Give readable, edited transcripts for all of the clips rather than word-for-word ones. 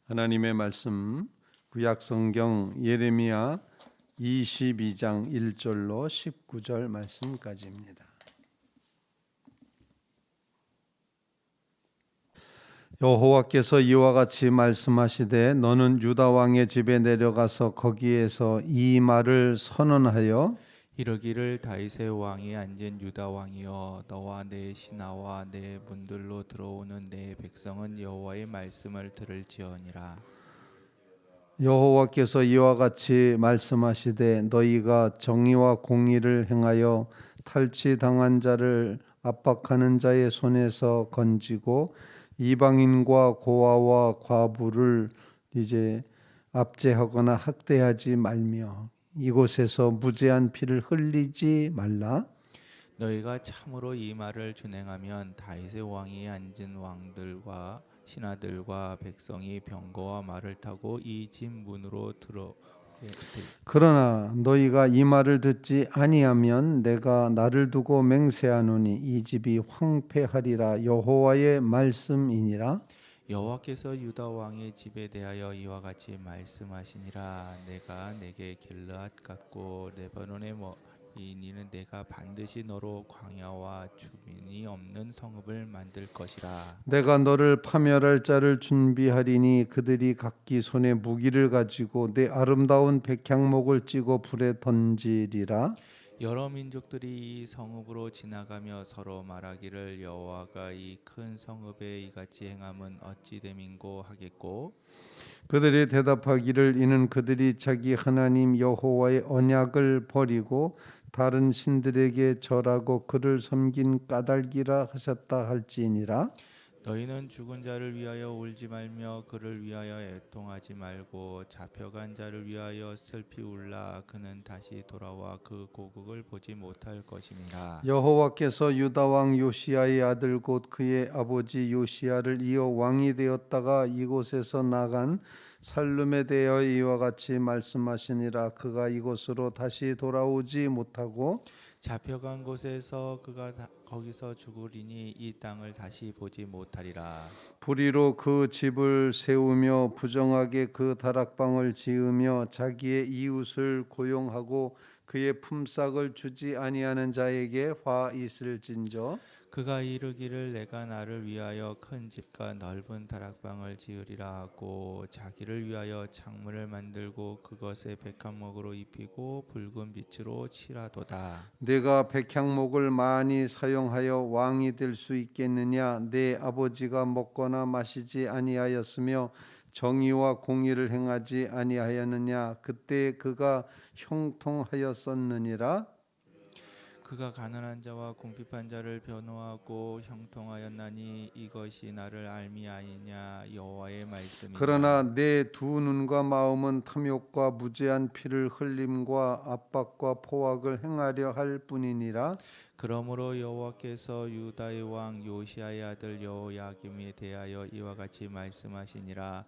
하나님의 말씀 구약 성경 예레미야 22장 1절로 19절 말씀까지입니다. 여호와께서 이와 같이 말씀하시되 너는 유다 왕의 집에 내려가서 거기에서 이 말을 선언하여 이르기를 다윗의 왕이 앉은 유다 왕이여, 너와 내 신하와 내 문들로 들어오는 내 백성은 여호와의 말씀을 들을지어니라. 여호와께서 이와 같이 말씀하시되 너희가 정의와 공의를 행하여 탈취당한 자를 압박하는 자의 손에서 건지고 이방인과 고아와 과부를 이제 압제하거나 학대하지 말며 이곳에서 무죄한 피를 흘리지 말라. 너희가 참으로 이 말을 준행하면 다윗의 왕이 앉은 왕들과 신하들과 백성이 병거와 말을 타고 이 집 문으로 들어오게 될. 그러나 너희가 이 말을 듣지 아니하면 내가 나를 두고 맹세하노니 이 집이 황폐하리라. 여호와의 말씀이니라. 여호와께서 유다 왕의 집에 대하여 이와 같이 말씀하시니라. 내가 내게 길르앗 같고 레바논의 머리니는 내가 반드시 너로 광야와 주민이 없는 성읍을 만들 것이라. 내가 너를 파멸할 자를 준비하리니 그들이 각기 손에 무기를 가지고 내 아름다운 백향목을 찌고 불에 던지리라. 여러 민족들이 이 성읍으로 지나가며 서로 말하기를 여호와가 이 큰 성읍에 이같이 행함은 어찌 됨인고 하겠고, 그들이 대답하기를 이는 그들이 자기 하나님 여호와의 언약을 버리고 다른 신들에게 절하고 그를 섬긴 까닭이라 하셨다 할지니라. 너희는 죽은 자를 위하여 울지 말며 그를 위하여 애통하지 말고 잡혀간 자를 위하여 슬피 울라. 그는 다시 돌아와 그 고국을 보지 못할 것임이라. 여호와께서 유다 왕 요시야의 아들 곧 그의 아버지 요시야를 이어 왕이 되었다가 이곳에서 나간 살룸에 대하여 이와 같이 말씀하시니라. 그가 이곳으로 다시 돌아오지 못하고 잡혀간 곳에서 그가 거기서 죽으리니 이 땅을 다시 보지 못하리라. 불의로 그 집을 세우며 부정하게 그 다락방을 지으며 자기의 이웃을 고용하고 그의 품삯을 주지 아니하는 자에게 화 있을진저. 그가 이르기를 내가 나를 위하여 큰 집과 넓은 다락방을 지으리라 하고 자기를 위하여 창문을 만들고 그것에 백합목으로 입히고 붉은 빛으로 칠하도다. 내가 백향목을 많이 사용하여 왕이 될 수 있겠느냐? 내 아버지가 먹거나 마시지 아니하였으며 정의와 공의를 행하지 아니하였느냐? 그때 그가 형통하였었느니라. 그가 가난한 자와 궁핍한 자를 변호하고 형통하였나니 이것이 나를 알미하이냐. 여호와의 말씀이니라. 그러나 내 두 눈과 마음은 탐욕과 무죄한 피를 흘림과 압박과 포악을 행하려 할 뿐이니라. 그러므로 여호와께서 유다의 왕 요시아의 아들 여호야김에 대하여 이와 같이 말씀하시니라.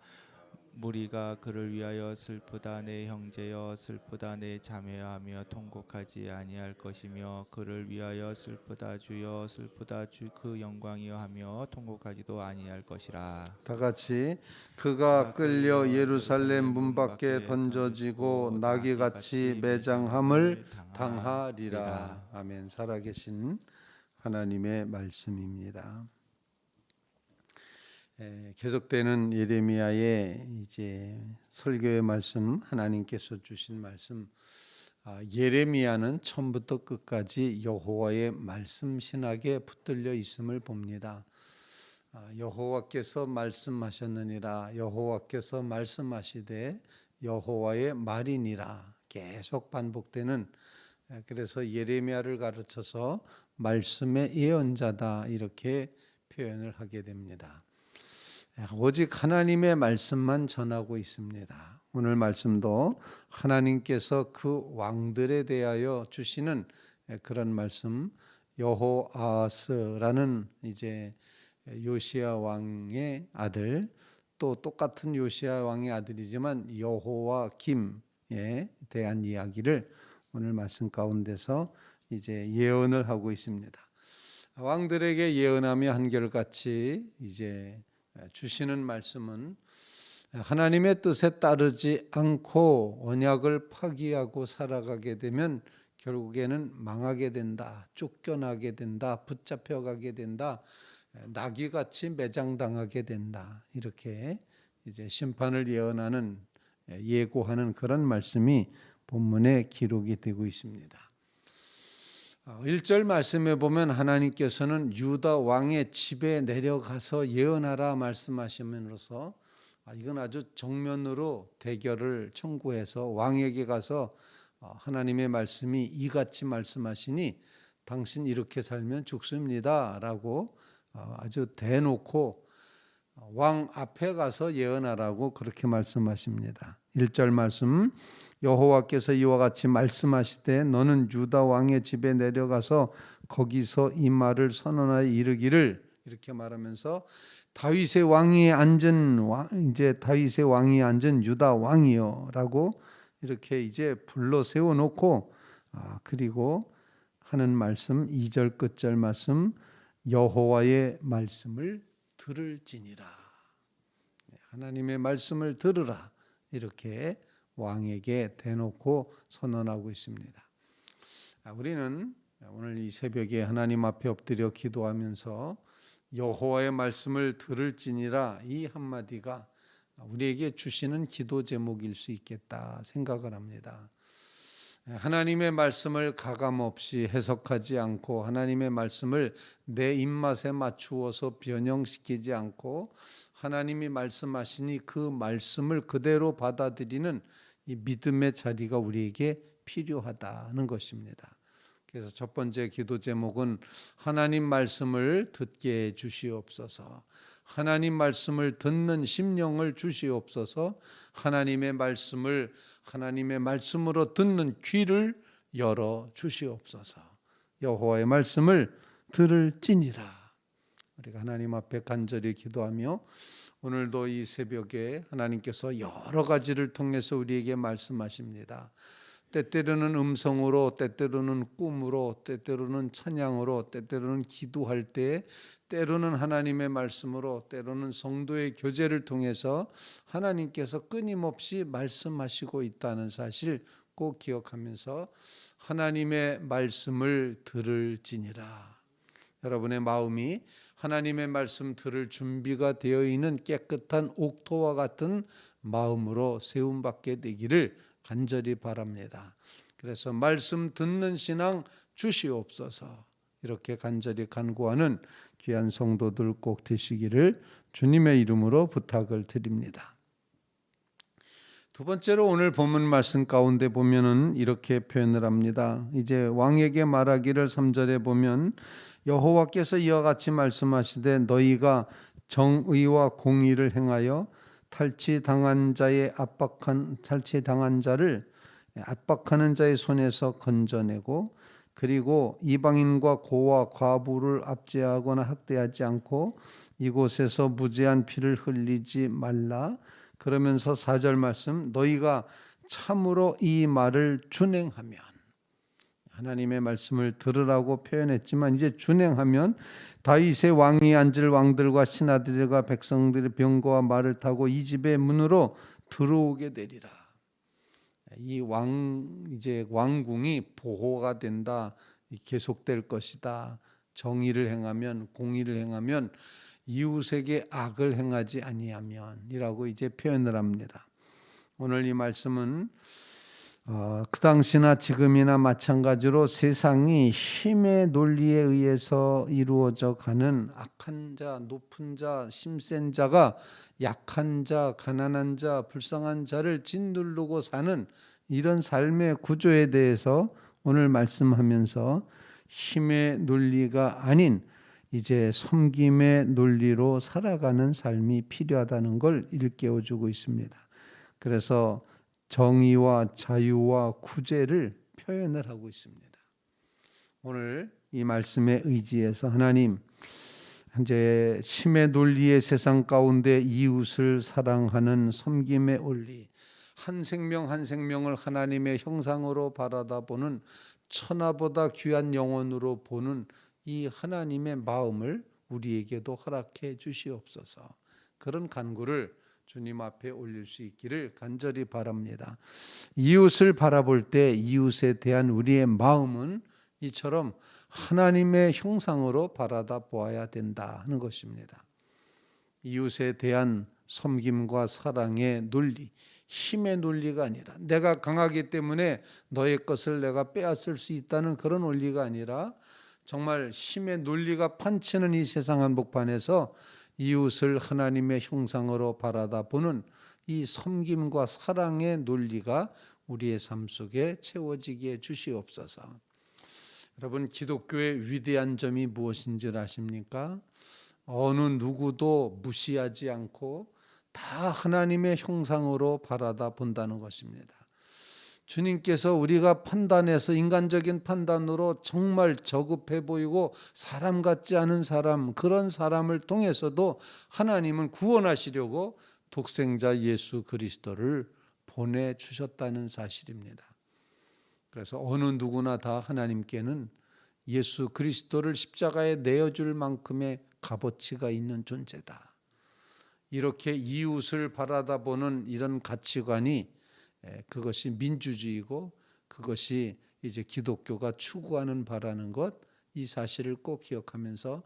무리가 그를 위하여 슬프다 내 형제여 슬프다 내 자매하며 통곡하지 아니할 것이며 그를 위하여 슬프다 주여 슬프다 주 그 영광이여 하며 통곡하지도 아니할 것이라. 다 같이 그가 끌려 예루살렘 문 밖에 던져지고 나귀같이 매장함을 당하리라. 아멘. 살아계신 하나님의 말씀입니다. 계속되는 예레미야의 이제 설교의 말씀, 하나님께서 주신 말씀. 예레미야는 처음부터 끝까지 여호와의 말씀 신학에 붙들려 있음을 봅니다. 여호와께서 말씀하셨느니라. 여호와께서 말씀하시되 여호와의 말이니라. 계속 반복되는, 그래서 예레미야를 가르쳐서 말씀의 예언자다 이렇게 표현을 하게 됩니다. 오직 하나님의 말씀만 전하고 있습니다. 오늘 말씀도 하나님께서 그 왕들에 대하여 주시는 그런 말씀, 여호아스라는 이제 요시야 왕의 아들, 또 똑같은 요시야 왕의 아들이지만 여호와김에 대한 이야기를 오늘 말씀 가운데서 이제 예언을 하고 있습니다. 왕들에게 예언하며 한결같이 이제 주시는 말씀은 하나님의 뜻에 따르지 않고 언약을 파기하고 살아가게 되면 결국에는 망하게 된다, 쫓겨나게 된다, 붙잡혀가게 된다, 나귀같이 매장당하게 된다. 이렇게 이제 심판을 예언하는 예고하는 그런 말씀이 본문에 기록이 되고 있습니다. 1절 말씀에 보면 하나님께서는 유다 왕의 집에 내려가서 예언하라 말씀하심으로써 이건 아주 정면으로 대결을 청구해서 왕에게 가서 하나님의 말씀이 이같이 말씀하시니 당신 이렇게 살면 죽습니다 라고 아주 대놓고 왕 앞에 가서 예언하라고 그렇게 말씀하십니다. 1절 말씀, 여호와께서 이와 같이 말씀하시되 너는 유다 왕의 집에 내려가서 거기서 이 말을 선언하여 이르기를, 이렇게 말하면서 다윗의 왕이 앉은 유다 왕이요라고 이렇게 이제 불러 세워 놓고 그리고 하는 말씀, 2절 끝절 말씀, 여호와의 말씀을 들을지니라. 하나님의 말씀을 들으라. 이렇게 왕에게 대놓고 선언하고 있습니다. 우리는 오늘 이 새벽에 하나님 앞에 엎드려 기도하면서 여호와의 말씀을 들을지니라, 이 한마디가 우리에게 주시는 기도 제목일 수 있겠다 생각을 합니다. 하나님의 말씀을 가감없이 해석하지 않고 하나님의 말씀을 내 입맛에 맞추어서 변형시키지 않고 하나님이 말씀하시니 그 말씀을 그대로 받아들이는 이 믿음의 자리가 우리에게 필요하다는 것입니다. 그래서 첫 번째 기도 제목은 하나님 말씀을 듣게 해 주시옵소서, 하나님 말씀을 듣는 심령을 주시옵소서, 하나님의 말씀으로 듣는 귀를 열어 주시옵소서. 여호와의 말씀을 들을지니라. 우리가 하나님 앞에 간절히 기도하며 오늘도 이 새벽에 하나님께서 여러 가지를 통해서 우리에게 말씀하십니다. 때때로는 음성으로, 때때로는 꿈으로, 때때로는 찬양으로, 때때로는 기도할 때, 때로는 하나님의 말씀으로, 때로는 성도의 교제를 통해서 하나님께서 끊임없이 말씀하시고 있다는 사실 꼭 기억하면서 하나님의 말씀을 들을지니라. 여러분의 마음이 하나님의 말씀 들을 준비가 되어 있는 깨끗한 옥토와 같은 마음으로 세움받게 되기를 간절히 바랍니다. 그래서 말씀 듣는 신앙 주시옵소서, 이렇게 간절히 간구하는 귀한 성도들 꼭 되시기를 주님의 이름으로 부탁을 드립니다. 두 번째로 오늘 본문 말씀 가운데 보면은 이렇게 표현을 합니다. 이제 왕에게 말하기를 3절에 보면 여호와께서 이와 같이 말씀하시되 너희가 정의와 공의를 행하여 탈취당한 자를 압박하는 자의 손에서 건져내고, 그리고 이방인과 고와 과부를 압제하거나 학대하지 않고 이곳에서 무죄한 피를 흘리지 말라. 그러면서 4절 말씀, 너희가 참으로 이 말을 준행하면, 하나님의 말씀을 들으라고 표현했지만 이제 준행하면 다윗의 왕이 앉을 왕들과 신하들과 백성들의 병거와 말을 타고 이 집의 문으로 들어오게 되리라. 이 왕궁이 보호가 된다, 계속될 것이다. 정의를 행하면, 공의를 행하면, 이웃에게 악을 행하지 아니하면이라고 이제 표현을 합니다. 오늘 이 말씀은 그 당시나 지금이나 마찬가지로 세상이 힘의 논리에 의해서 이루어져 가는 악한 자, 높은 자, 힘센 자가 약한 자, 가난한 자, 불쌍한 자를 짓누르고 사는 이런 삶의 구조에 대해서 오늘 말씀하면서 힘의 논리가 아닌 이제 섬김의 논리로 살아가는 삶이 필요하다는 걸 일깨워주고 있습니다. 그래서 정의와 자유와 구제를 표현을 하고 있습니다. 오늘 이 말씀에 의지해서 하나님, 현재 힘의 논리의 세상 가운데 이웃을 사랑하는 섬김의 원리, 한 생명 한 생명을 하나님의 형상으로 바라다보는 천하보다 귀한 영혼으로 보는 이 하나님의 마음을 우리에게도 허락해 주시옵소서. 그런 간구를 주님 앞에 올릴 수 있기를 간절히 바랍니다. 이웃을 바라볼 때 이웃에 대한 우리의 마음은 이처럼 하나님의 형상으로 바라다 보아야 된다 하는 것입니다. 이웃에 대한 섬김과 사랑의 논리, 힘의 논리가 아니라 내가 강하기 때문에 너의 것을 내가 빼앗을 수 있다는 그런 논리가 아니라 정말 힘의 논리가 판치는 이 세상 한복판에서 이웃을 하나님의 형상으로 바라다 보는 이 섬김과 사랑의 논리가 우리의 삶 속에 채워지게 주시옵소서. 여러분, 기독교의 위대한 점이 무엇인지 아십니까? 어느 누구도 무시하지 않고 다 하나님의 형상으로 바라다 본다는 것입니다. 주님께서 우리가 판단해서 인간적인 판단으로 정말 저급해 보이고 사람 같지 않은 사람, 그런 사람을 통해서도 하나님은 구원하시려고 독생자 예수 그리스도를 보내주셨다는 사실입니다. 그래서 어느 누구나 다 하나님께는 예수 그리스도를 십자가에 내어줄 만큼의 값어치가 있는 존재다. 이렇게 이웃을 바라다 보는 이런 가치관이 그것이 민주주의고 그것이 이제 기독교가 추구하는 바라는 것, 이 사실을 꼭 기억하면서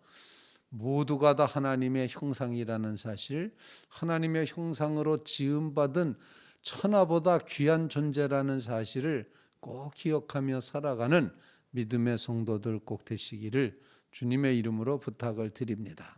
모두가 다 하나님의 형상이라는 사실, 하나님의 형상으로 지음받은 천하보다 귀한 존재라는 사실을 꼭 기억하며 살아가는 믿음의 성도들 꼭 되시기를 주님의 이름으로 부탁을 드립니다.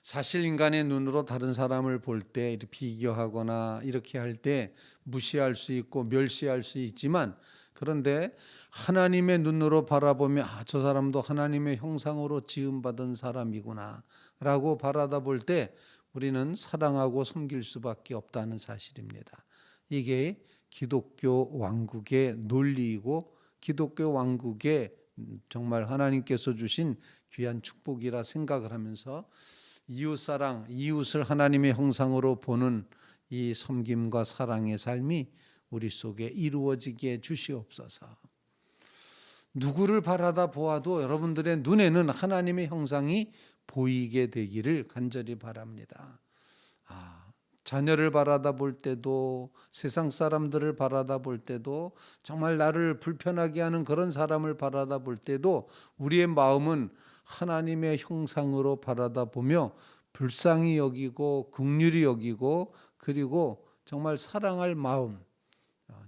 사실 인간의 눈으로 다른 사람을 볼 때 비교하거나 이렇게 할 때 무시할 수 있고 멸시할 수 있지만, 그런데 하나님의 눈으로 바라보면 저 사람도 하나님의 형상으로 지음받은 사람이구나 라고 바라다 볼 때 우리는 사랑하고 섬길 수밖에 없다는 사실입니다. 이게 기독교 왕국의 논리이고 기독교 왕국의 정말 하나님께서 주신 귀한 축복이라 생각을 하면서 이웃사랑, 이웃을 하나님의 형상으로 보는 이 섬김과 사랑의 삶이 우리 속에 이루어지게 주시옵소서. 누구를 바라다 보아도 여러분들의 눈에는 하나님의 형상이 보이게 되기를 간절히 바랍니다. 자녀를 바라다 볼 때도, 세상 사람들을 바라다 볼 때도, 정말 나를 불편하게 하는 그런 사람을 바라다 볼 때도 우리의 마음은 하나님의 형상으로 바라다 보며 불쌍히 여기고 긍휼히 여기고, 그리고 정말 사랑할 마음,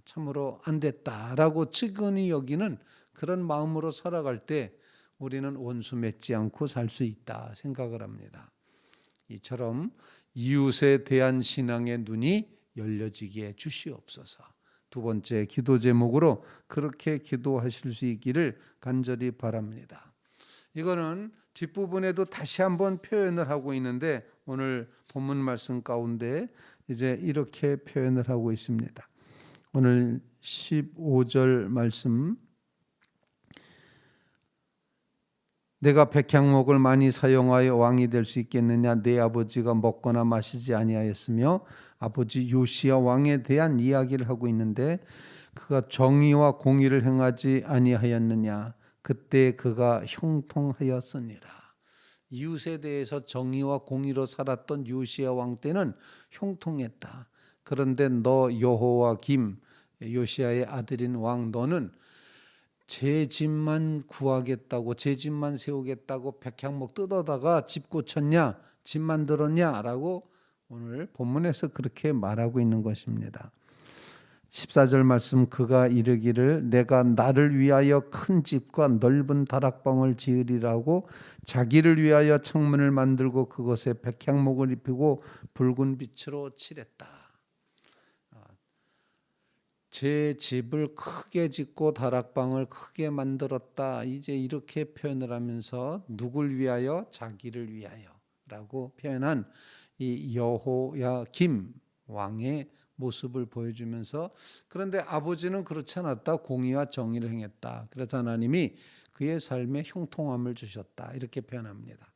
참으로 안 됐다라고 측은히 여기는 그런 마음으로 살아갈 때 우리는 원수 맺지 않고 살 수 있다 생각을 합니다. 이처럼 이웃에 대한 신앙의 눈이 열려지게 주시옵소서. 두 번째 기도 제목으로 그렇게 기도하실 수 있기를 간절히 바랍니다. 이거는 뒷부분에도 다시 한번 표현을 하고 있는데, 오늘 본문 말씀 가운데 이제 이렇게 표현을 하고 있습니다. 오늘 15절 말씀, 내가 백향목을 많이 사용하여 왕이 될 수 있겠느냐? 내 아버지가 먹거나 마시지 아니하였으며, 아버지 요시야 왕에 대한 이야기를 하고 있는데, 그가 정의와 공의를 행하지 아니하였느냐? 그때 그가 형통하였으니라. 이웃에 대해서 정의와 공의로 살았던 요시야 왕 때는 형통했다. 그런데 너 여호와김, 요시야의 아들인 왕, 너는 제 집만 구하겠다고, 제 집만 세우겠다고 백향목 뜯어다가 집 고쳤냐, 집 만들었냐 라고 오늘 본문에서 그렇게 말하고 있는 것입니다. 14절 말씀, 그가 이르기를 내가 나를 위하여 큰 집과 넓은 다락방을 지으리라고 자기를 위하여 창문을 만들고 그것에 백향목을 입히고 붉은 빛으로 칠했다. 제 집을 크게 짓고 다락방을 크게 만들었다. 이제 이렇게 표현을 하면서 누굴 위하여? 자기를 위하여 라고 표현한 이 여호야김 왕의 모습을 보여주면서, 그런데 아버지는 그렇지 않았다. 공의와 정의를 행했다. 그래서 하나님이 그의 삶에 형통함을 주셨다. 이렇게 표현합니다.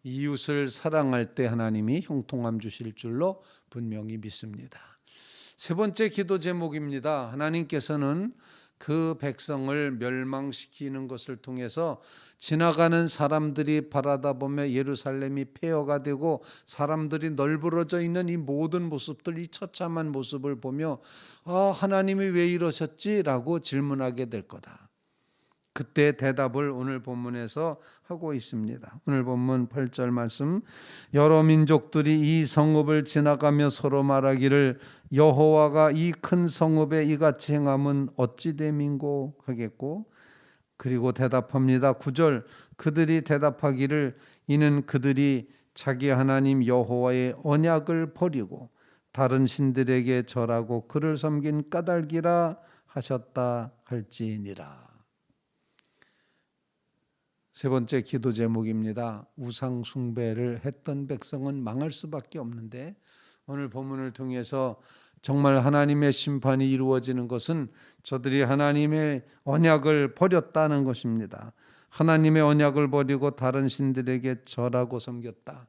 이웃을 사랑할 때 하나님이 형통함 주실 줄로 분명히 믿습니다. 세 번째 기도 제목입니다. 하나님께서는 그 백성을 멸망시키는 것을 통해서 지나가는 사람들이 바라다 보며 예루살렘이 폐허가 되고 사람들이 널브러져 있는 이 모든 모습들, 이 처참한 모습을 보며 하나님이 왜 이러셨지라고 질문하게 될 거다. 그때 대답을 오늘 본문에서 하고 있습니다. 오늘 본문 8절 말씀, 여러 민족들이 이 성읍을 지나가며 서로 말하기를 여호와가 이 큰 성읍에 이같이 행함은 어찌 됨인고 하겠고, 그리고 대답합니다. 9절, 그들이 대답하기를 이는 그들이 자기 하나님 여호와의 언약을 버리고 다른 신들에게 절하고 그를 섬긴 까닭이라 하셨다 할지니라. 세 번째 기도 제목입니다. 우상 숭배를 했던 백성은 망할 수밖에 없는데, 오늘 본문을 통해서 정말 하나님의 심판이 이루어지는 것은 저들이 하나님의 언약을 버렸다는 것입니다. 하나님의 언약을 버리고 다른 신들에게 절하고 섬겼다.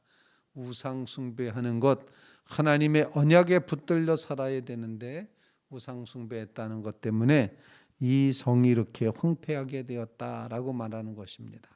우상 숭배하는 것, 하나님의 언약에 붙들려 살아야 되는데 우상 숭배했다는 것 때문에 이 성이 이렇게 황폐하게 되었다라고 말하는 것입니다.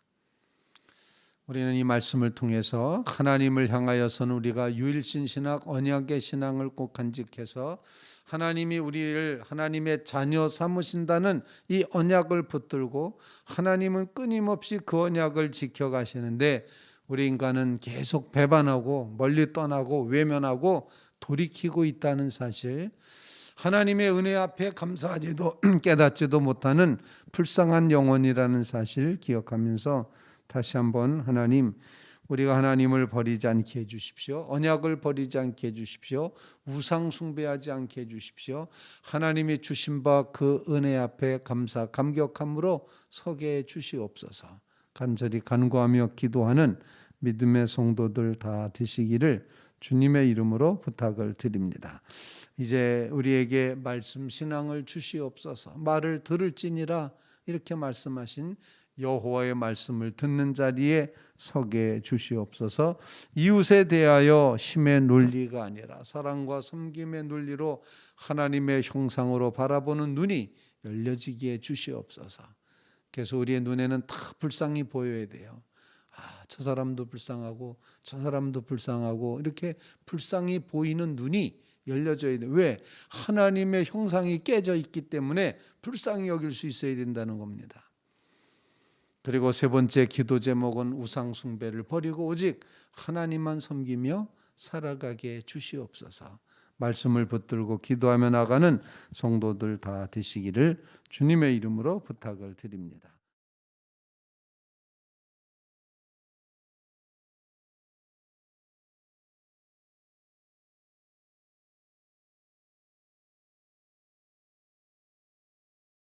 우리는 이 말씀을 통해서 하나님을 향하여서는 우리가 유일신 신학, 언약의 신앙을 꼭 간직해서 하나님이 우리를 하나님의 자녀 삼으신다는 이 언약을 붙들고 하나님은 끊임없이 그 언약을 지켜가시는데 우리 인간은 계속 배반하고 멀리 떠나고 외면하고 돌이키고 있다는 사실, 하나님의 은혜 앞에 감사하지도 깨닫지도 못하는 불쌍한 영혼이라는 사실 기억하면서 다시 한번 하나님, 우리가 하나님을 버리지 않게 해주십시오. 언약을 버리지 않게 해주십시오. 우상 숭배하지 않게 해주십시오. 하나님이 주신 바 그 은혜 앞에 감사 감격함으로 서게 해주시옵소서. 간절히 간구하며 기도하는 믿음의 성도들 다 되시기를 주님의 이름으로 부탁을 드립니다. 이제 우리에게 말씀 신앙을 주시옵소서. 말을 들을지니라 이렇게 말씀하신 여호와의 말씀을 듣는 자리에 서게 주시옵소서. 이웃에 대하여 힘의 논리가 아니라 사랑과 섬김의 논리로 하나님의 형상으로 바라보는 눈이 열려지게 주시옵소서. 그래서 우리의 눈에는 다 불쌍히 보여야 돼요. 저 사람도 불쌍하고 저 사람도 불쌍하고 이렇게 불쌍히 보이는 눈이 열려져야 돼요. 왜? 하나님의 형상이 깨져 있기 때문에 불쌍히 여길 수 있어야 된다는 겁니다. 그리고 세 번째 기도 제목은 우상 숭배를 버리고 오직 하나님만 섬기며 살아가게 주시옵소서. 말씀을 붙들고 기도하며 나가는 성도들 다 되시기를 주님의 이름으로 부탁을 드립니다.